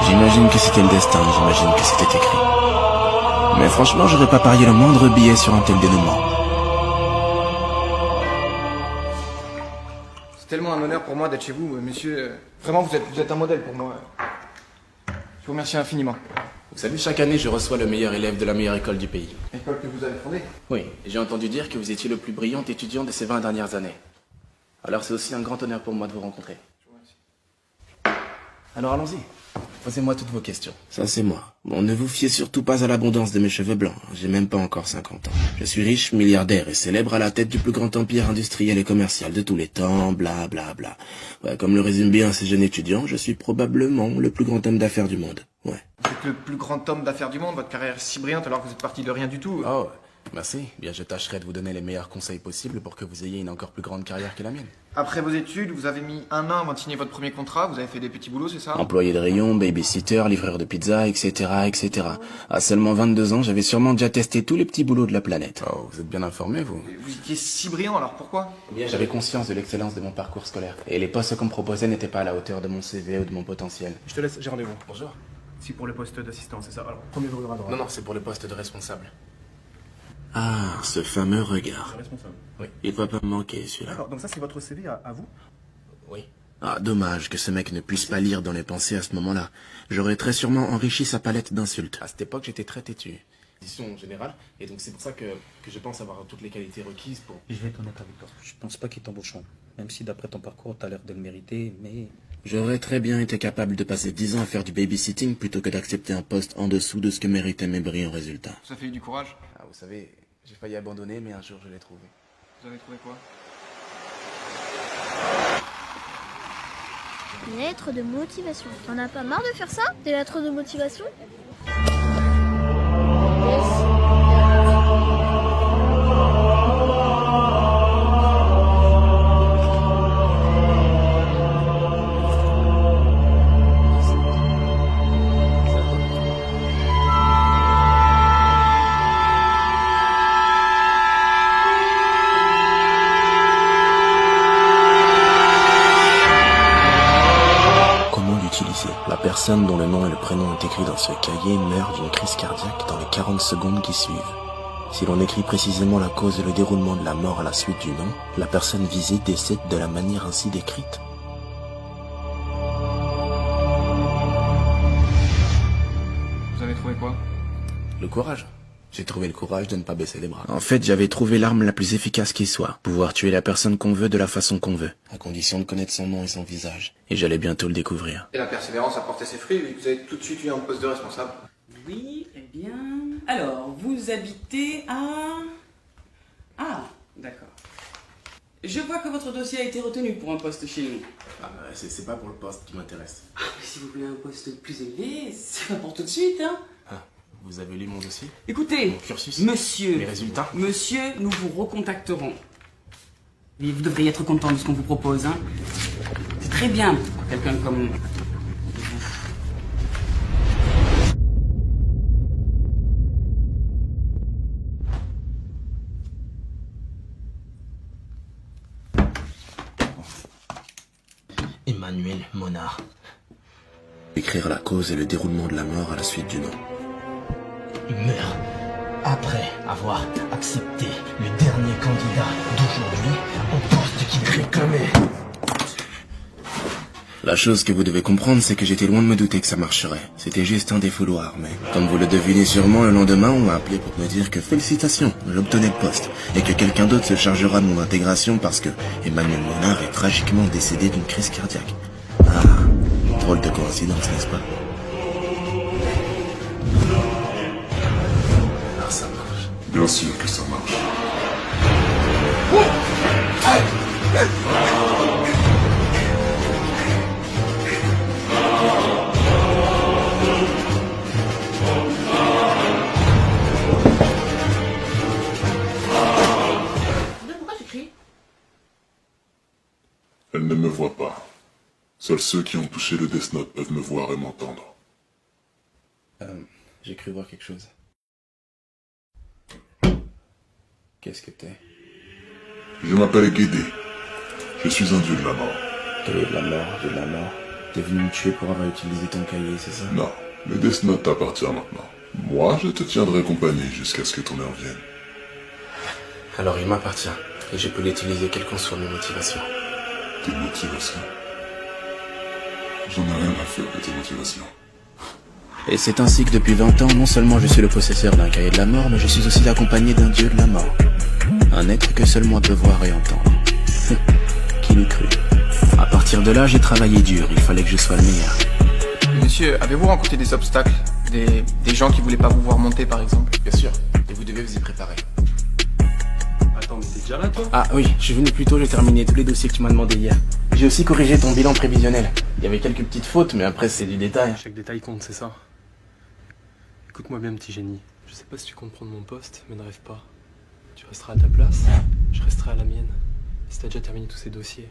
J'imagine que c'était le destin, j'imagine que c'était écrit. Mais franchement, j'aurais pas parié le moindre billet sur un tel dénouement. C'est tellement un honneur pour moi d'être chez vous, monsieur. Vraiment, vous êtes un modèle pour moi. Je vous remercie infiniment. Vous savez, chaque année, je reçois le meilleur élève de la meilleure école du pays. L'école que vous avez fondée? Oui, et j'ai entendu dire que vous étiez le plus brillant étudiant de ces 20 dernières années. Alors c'est aussi un grand honneur pour moi de vous rencontrer. Je vous remercie. Alors allons-y. Posez-moi toutes vos questions. Ça c'est moi. Bon, ne vous fiez surtout pas à l'abondance de mes cheveux blancs. J'ai même pas encore 50 ans. Je suis riche, milliardaire et célèbre à la tête du plus grand empire industriel et commercial de tous les temps, bla bla bla. Ouais, comme le résume bien ces jeunes étudiants, je suis probablement le plus grand homme d'affaires du monde. Ouais. Vous êtes le plus grand homme d'affaires du monde, votre carrière est si brillante alors que vous êtes parti de rien du tout. Oh, merci. Bien, je tâcherai de vous donner les meilleurs conseils possibles pour que vous ayez une encore plus grande carrière que la mienne. Après vos études, vous avez mis 1 an avant de signer votre premier contrat, vous avez fait des petits boulots, c'est ça? Employé de rayon, babysitter, livreur de pizza, etc., etc. À seulement 22 ans, j'avais sûrement déjà testé tous les petits boulots de la planète. Oh, vous êtes bien informé, vous? Vous étiez si brillant, alors pourquoi? Bien, j'avais conscience de l'excellence de mon parcours scolaire. Et les postes qu'on me proposait n'étaient pas à la hauteur de mon CV ou de mon potentiel. Je te laisse, j'ai rendez-vous. Bonjour. Si pour le poste d'assistant, c'est ça. Alors, premier jour à droite. Non, c'est pour le poste de responsable. Ah, ce fameux regard. Responsable. Oui. Il va pas me manquer, celui-là. D'accord, donc ça c'est votre CV à vous? Oui. Ah, dommage que ce mec ne puisse pas lire dans les pensées à ce moment-là. J'aurais très sûrement enrichi sa palette d'insultes. À cette époque, j'étais très têtu. Édition générale, et donc c'est pour ça que je pense avoir toutes les qualités requises pour... Je vais être honnête avec toi. Je pense pas qu'ils t'embaucheront. Même si d'après ton parcours, t'as l'air de le mériter, mais... J'aurais très bien été capable de passer 10 ans à faire du babysitting plutôt que d'accepter un poste en dessous de ce que méritaient mes brillants résultats. Ça fait du courage. Ah, vous savez, j'ai failli abandonner, mais un jour je l'ai trouvé. Vous avez trouvé quoi? Une lettre de motivation. T'en as pas marre de faire ça? Des lettres de motivation? La personne dont le nom et le prénom est écrit dans ce cahier meurt d'une crise cardiaque dans les 40 secondes qui suivent. Si l'on écrit précisément la cause et le déroulement de la mort à la suite du nom, la personne visée décède de la manière ainsi décrite. Vous avez trouvé quoi? Le courage. J'ai trouvé le courage de ne pas baisser les bras. En fait, j'avais trouvé l'arme la plus efficace qui soit. Pouvoir tuer la personne qu'on veut de la façon qu'on veut. À condition de connaître son nom et son visage. Et j'allais bientôt le découvrir. Et la persévérance a porté ses fruits, vu que vous avez tout de suite eu un poste de responsable. Oui, eh bien... Alors, vous habitez à... Ah, d'accord. Je vois que votre dossier a été retenu pour un poste chez nous. Ah, c'est pas pour le poste qui m'intéresse. Ah, mais si vous voulez un poste plus élevé, c'est pas pour tout de suite, hein. Ah, vous avez lu mon dossier? Écoutez, Mon cursus? monsieur... Mes résultats? Monsieur, nous vous recontacterons. Mais vous devriez être content de ce qu'on vous propose, hein. C'est très bien pour quelqu'un comme... Emmanuel Monard. Écrire la cause et le déroulement de la mort à la suite du nom. Il meurt après avoir accepté le dernier candidat d'aujourd'hui au poste qu'il réclamait. La chose que vous devez comprendre, c'est que j'étais loin de me douter que ça marcherait. C'était juste un défouloir, mais comme vous le devinez sûrement, le lendemain, on m'a appelé pour me dire que félicitations, j'obtenais le poste, et que quelqu'un d'autre se chargera de mon intégration parce que Emmanuel Monard est tragiquement décédé d'une crise cardiaque. Ah, drôle de coïncidence, n'est-ce pas? Ah, ça marche. Bien sûr que ça marche. Pourquoi tu cries? Elle ne me voit pas. Seuls ceux qui ont touché le Death Note peuvent me voir et m'entendre. J'ai cru voir quelque chose. Qu'est-ce que t'es? Je m'appelle Guédé. Je suis un dieu de la mort. Dieu de la mort, Dieu de la mort. T'es venu me tuer pour avoir utilisé ton cahier, c'est ça? Non, le Death Note t'appartient maintenant. Moi, je te tiendrai compagnie jusqu'à ce que ton heure vienne. Alors il m'appartient, et je peux l'utiliser quelles qu'en soient mes motivations. Tes motivations? J'en ai rien à faire de tes motivations. Et c'est ainsi que depuis 20 ans, non seulement je suis le possesseur d'un cahier de la mort, mais je suis aussi accompagné d'un dieu de la mort. Un être que seul moi peux voir et entendre. Qui l'eût cru? À partir de là, j'ai travaillé dur, il fallait que je sois le meilleur. Monsieur, avez-vous rencontré des obstacles? Des gens qui voulaient pas vous voir monter, par exemple? Bien sûr, et vous devez vous y préparer. Attends, mais t'es déjà là, toi? Ah oui, je suis venu plus tôt, j'ai terminé tous les dossiers que tu m'as demandé hier. J'ai aussi corrigé ton bilan prévisionnel. Il y avait quelques petites fautes, mais après c'est du détail. Chaque détail compte, c'est ça. Écoute-moi bien, petit génie. Je sais pas si tu comptes prendre mon poste, mais ne rêve pas. Tu resteras à ta place, je resterai à la mienne. Si t'as déjà terminé tous ces dossiers,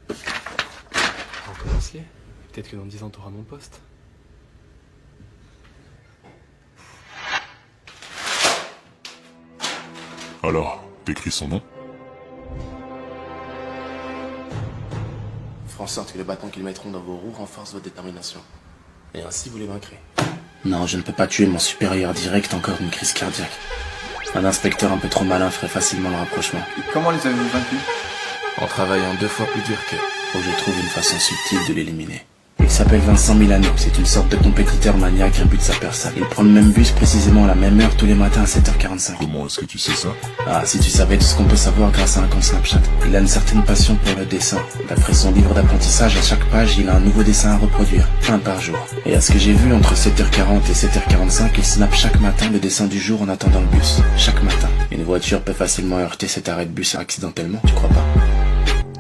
recommence-les. Peut-être que dans 10 ans t'auras mon poste. Alors, t'écris son nom? Faire en sorte que les bâtons qu'ils mettront dans vos roues renforcent votre détermination. Et ainsi vous les vaincrez. Non, je ne peux pas tuer mon supérieur direct encore d'une crise cardiaque. Un inspecteur un peu trop malin ferait facilement le rapprochement. Et comment les avez-vous vaincus? En travaillant 2 fois plus dur qu'eux, faut que je trouve une façon subtile de l'éliminer. Il s'appelle Vincent Milano, c'est une sorte de compétiteur maniaque imbu de sa personne. Il prend le même bus précisément à la même heure tous les matins à 7h45. Comment est-ce que tu sais ça? Ah, si tu savais tout ce qu'on peut savoir grâce à un compte Snapchat. Il a une certaine passion pour le dessin. D'après son livre d'apprentissage, à chaque page, il a un nouveau dessin à reproduire, un par jour. Et à ce que j'ai vu, entre 7h40 et 7h45, il snappe chaque matin le dessin du jour en attendant le bus. Chaque matin. Une voiture peut facilement heurter cet arrêt de bus accidentellement, tu crois pas?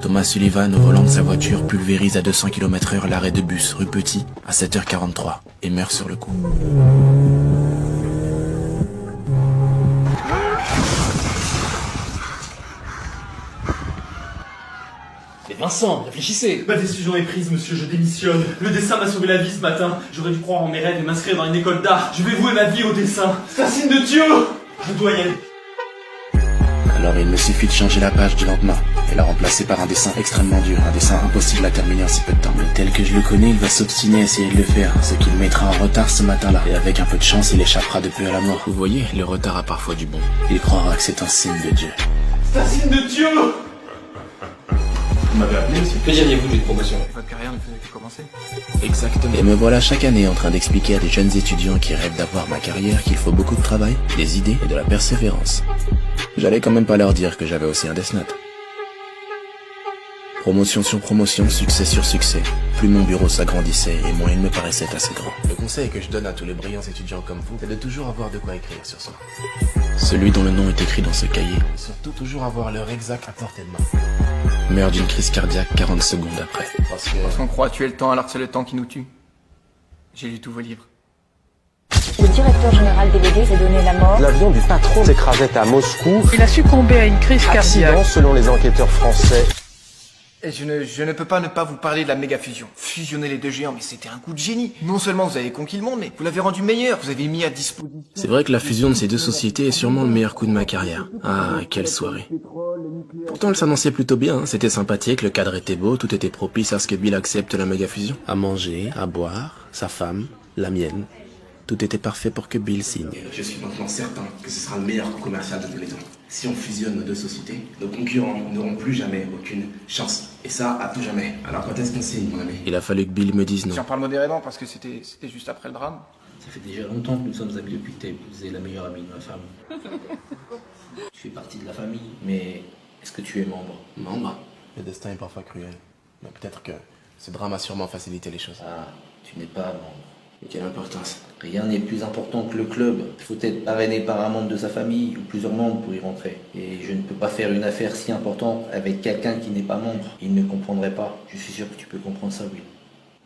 Thomas Sullivan, au volant de sa voiture, pulvérise à 200 km/h l'arrêt de bus rue Petit à 7h43 et meurt sur le coup. Mais Vincent, réfléchissez. Ma décision est prise, monsieur, je démissionne. Le dessin m'a sauvé la vie ce matin. J'aurais dû croire en mes rêves et m'inscrire dans une école d'art. Je vais vouer ma vie au dessin. C'est un signe de Dieu. Je dois y aller. Alors il me suffit de changer la page du lendemain et la remplacer par un dessin extrêmement dur, un dessin impossible à terminer en si peu de temps. Mais tel que je le connais, il va s'obstiner à essayer de le faire, ce qui le mettra en retard ce matin-là. Et avec un peu de chance, il échappera de peu à la mort. Vous voyez, le retard a parfois du bon. Il croira que c'est un signe de Dieu. C'est un signe de Dieu. Vous m'avez appelé, monsieur? Que diriez-vous d'une promotion? Votre carrière ne faisait que commencer. Exactement. Et me voilà chaque année en train d'expliquer à des jeunes étudiants qui rêvent d'avoir ma carrière qu'il faut beaucoup de travail, des idées et de la persévérance. J'allais quand même pas leur dire que j'avais aussi un Death Note. Promotion sur promotion, succès sur succès. Plus mon bureau s'agrandissait et moins il me paraissait assez grand. Le conseil que je donne à tous les brillants étudiants comme vous, c'est de toujours avoir de quoi écrire sur soi. Celui dont le nom est écrit dans ce cahier. Et surtout toujours avoir l'heure exacte à portée de main. Meurt d'une crise cardiaque 40 secondes après. Parce qu'on croit tuer le temps alors que c'est le temps qui nous tue. J'ai lu tous vos livres. Le directeur général délégué s'est donné la mort. L'avion du patron s'écrasait à Moscou. Il a succombé à une crise cardiaque. Accident selon les enquêteurs français. Et je ne peux pas ne pas vous parler de la méga fusion. Fusionner les deux géants, mais c'était un coup de génie. Non seulement vous avez conquis le monde, mais vous l'avez rendu meilleur. Vous avez mis à disposition... C'est vrai que la fusion de ces deux sociétés est sûrement le meilleur coup de ma carrière. Ah, quelle soirée. Pourtant, elle s'annonçait plutôt bien, hein. C'était sympathique, le cadre était beau, tout était propice à ce que Bill accepte la méga fusion. À manger, à boire, sa femme, la mienne. Tout était parfait pour que Bill signe. Je suis maintenant certain que ce sera le meilleur coup commercial de tous les temps. Si on fusionne nos deux sociétés, nos concurrents n'auront plus jamais aucune chance. Et ça, à tout jamais. Alors quand est-ce qu'on signe, mon ami? Il a fallu que Bill me dise non. J'en parle modérément parce que c'était juste après le drame. Ça fait déjà longtemps que nous sommes amis depuis que t'as épousé la meilleure amie de ma femme. Tu fais partie de la famille, mais est-ce que tu es membre? Membre? Le destin est parfois cruel. Mais peut-être que ce drame a sûrement facilité les choses. Ah, tu n'es pas membre. Et quelle importance? Rien n'est plus important que le club. Il faut être parrainé par un membre de sa famille ou plusieurs membres pour y rentrer. Et je ne peux pas faire une affaire si importante avec quelqu'un qui n'est pas membre. Il ne comprendrait pas. Je suis sûr que tu peux comprendre ça, Will.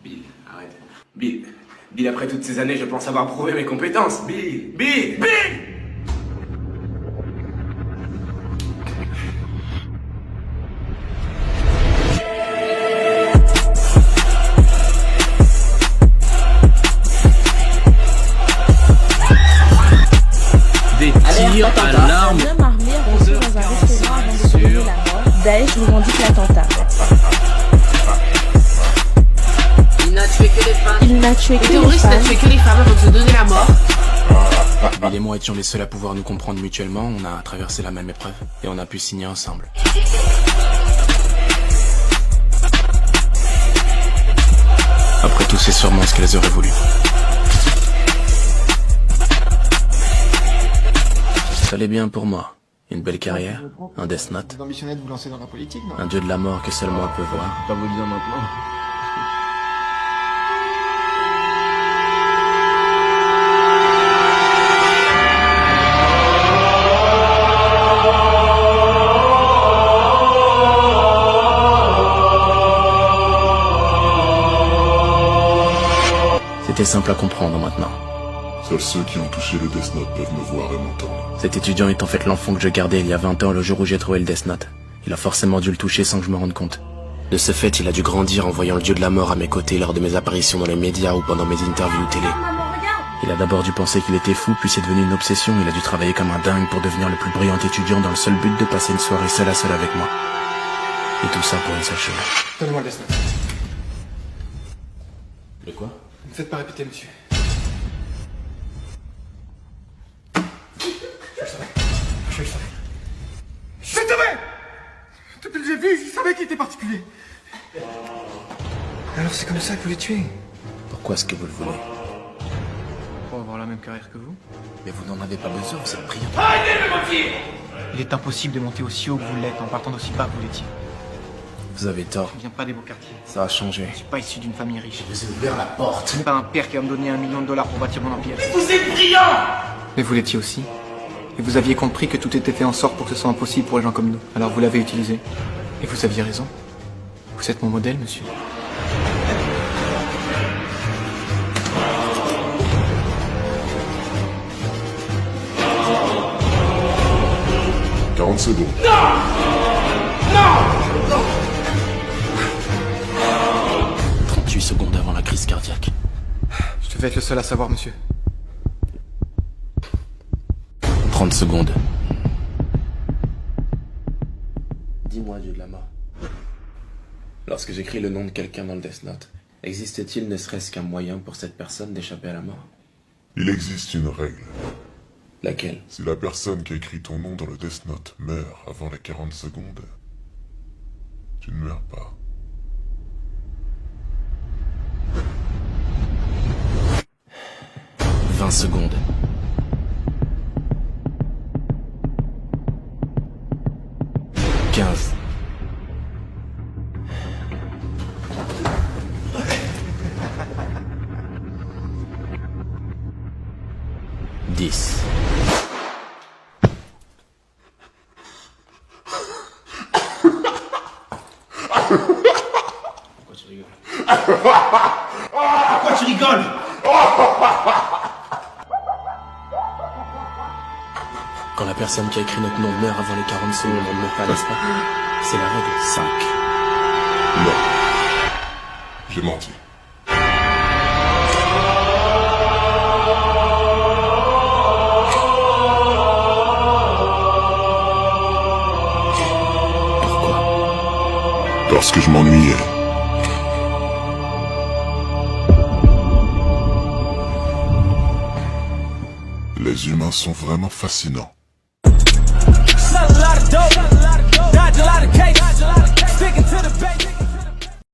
Bill, arrête. Bill, après toutes ces années, je pense avoir prouvé mes compétences. Bill! À l'arme. Un homme armé a reçu dans un restaurant avant de donner la mort. Daesh revendique l'attentat. n'a tué que les terroriste n'a femmes. tué que les femmes avant de se donner la mort. Bill et moi étions les seuls à pouvoir nous comprendre mutuellement, on a traversé la même épreuve, et on a pu signer ensemble. Après tout, c'est sûrement ce qu'elles auraient voulu. Ça allait bien pour moi. Une belle carrière, un Death Note, Vous ambitionnez de vous lancer dans la politique, non? un dieu de la mort que seul moi peux voir. Pas vous le dire maintenant. C'était simple à comprendre maintenant. Seuls ceux qui ont touché le Death Note peuvent me voir et m'entendre. Cet étudiant est en fait l'enfant que je gardais il y a 20 ans le jour où j'ai trouvé le Death Note. Il a forcément dû le toucher sans que je me rende compte. De ce fait, il a dû grandir en voyant le dieu de la mort à mes côtés lors de mes apparitions dans les médias ou pendant mes interviews télé. Il a d'abord dû penser qu'il était fou, puis c'est devenu une obsession. Il a dû travailler comme un dingue pour devenir le plus brillant étudiant dans le seul but de passer une soirée seul à seul avec moi. Et tout ça pour une seule chose. Donnez-moi le Death Note. De quoi? Ne me faites pas répéter, monsieur. Je le savais. Je le savais. Depuis que j'ai vu, je savais qu'il était particulier. Alors c'est comme ça que vous les tuez? Pourquoi est-ce que vous le voulez? Pour avoir la même carrière que vous? Mais vous n'en avez pas besoin, vous êtes brillant. Il est impossible de monter aussi haut que vous l'êtes en partant d'aussi bas que vous l'étiez. Vous avez tort. Je ne viens pas des beaux quartiers. Ça a changé. Je suis pas issu d'une famille riche. Je vous ai ouvert la porte. Je n'ai pas un père qui va me donner $1 million pour bâtir mon empire. Vous êtes brillant! Mais vous l'étiez aussi. Et vous aviez compris que tout était fait en sorte pour que ce soit impossible pour les gens comme nous. Alors vous l'avez utilisé. Et vous aviez raison. Vous êtes mon modèle, monsieur. « 40 secondes. Non! Non! 38 secondes avant la crise cardiaque. Je devais être le seul à savoir, monsieur. 30 secondes. Dis-moi, dieu de la mort. Lorsque j'écris le nom de quelqu'un dans le Death Note, existe-t-il ne serait-ce qu'un moyen pour cette personne d'échapper à la mort? Il existe une règle. Laquelle? Si la personne qui a écrit ton nom dans le Death Note meurt avant les 40 secondes, tu ne meurs pas. « 20 secondes. 15. 10. Pourquoi tu rigoles? Pourquoi tu rigoles? Quand la personne qui a écrit notre nom meurt avant les 40 secondes, on ne meurt pas, n'est-ce pas? C'est la règle 5. Non. J'ai menti. Parce que je m'ennuyais. Les humains sont vraiment fascinants. Sell a lot of dope, dodge a lot of cake, sticking to the basics.